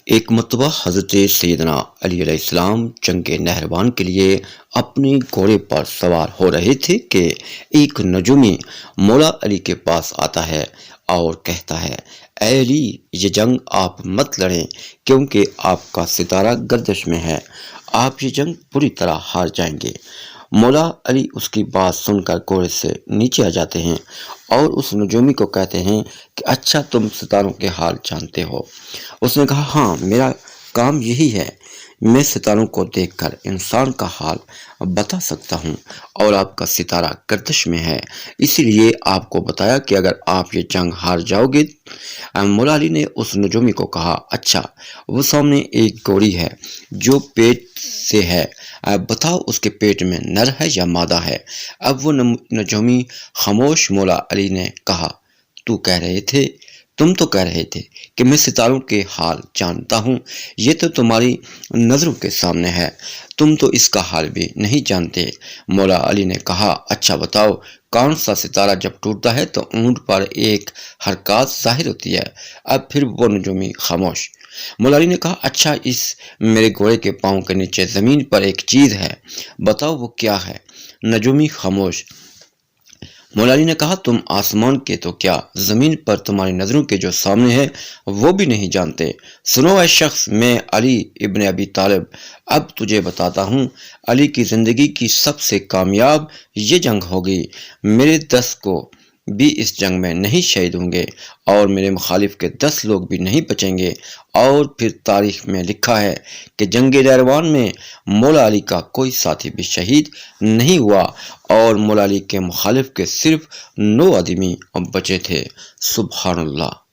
ایک مرتبہ حضرت سیدنا علی علیہ السلام جنگ نہروان کے لیے اپنے گھوڑے پر سوار ہو رہے تھے کہ ایک نجومی مولا علی کے پاس آتا ہے اور کہتا ہے، اے علی، یہ جنگ آپ مت لڑیں کیونکہ آپ کا ستارہ گردش میں ہے، آپ یہ جنگ پوری طرح ہار جائیں گے۔ مولا علی اس کی بات سن کر گھوڑے سے نیچے آ جاتے ہیں اور اس نجومی کو کہتے ہیں کہ اچھا، تم ستاروں کے حال جانتے ہو؟ اس نے کہا، ہاں، میرا کام یہی ہے، میں ستاروں کو دیکھ کر انسان کا حال بتا سکتا ہوں، اور آپ کا ستارہ گردش میں ہے، اسی لیے آپ کو بتایا کہ اگر آپ یہ جنگ ہار جاؤ گے۔ مولا علی نے اس نجومی کو کہا، اچھا، وہ سامنے ایک گوڑی ہے جو پیٹ سے ہے، بتاؤ اس کے پیٹ میں نر ہے یا مادہ ہے؟ اب وہ نجومی خاموش۔ مولا علی نے کہا، تم تو کہہ رہے تھے کہ میں ستاروں کے حال جانتا ہوں، یہ تو تمہاری نظروں کے سامنے ہے، تم تو اس کا حال بھی نہیں جانتے۔ مولا علی نے کہا، اچھا بتاؤ، کون سا ستارہ جب ٹوٹتا ہے تو اونٹ پر ایک حرکات ظاہر ہوتی ہے؟ اب پھر وہ نجومی خاموش۔ مولا علی نے کہا، اچھا، اس میرے گھوڑے کے پاؤں کے نیچے زمین پر ایک چیز ہے، بتاؤ وہ کیا ہے؟ نجومی خاموش۔ مولا علی نے کہا، تم آسمان کے تو کیا، زمین پر تمہاری نظروں کے جو سامنے ہے وہ بھی نہیں جانتے۔ سنو اے شخص، میں علی ابن ابی طالب اب تجھے بتاتا ہوں، علی کی زندگی کی سب سے کامیاب یہ جنگ ہوگی، میرے 10 کو بھی اس جنگ میں نہیں شہید ہوں گے، اور میرے مخالف کے 10 لوگ بھی نہیں بچیں گے۔ اور پھر تاریخ میں لکھا ہے کہ جنگ نہروان میں مولا علی کا کوئی ساتھی بھی شہید نہیں ہوا، اور مولا علی کے مخالف کے صرف 9 آدمی بچے تھے۔ سبحان اللہ۔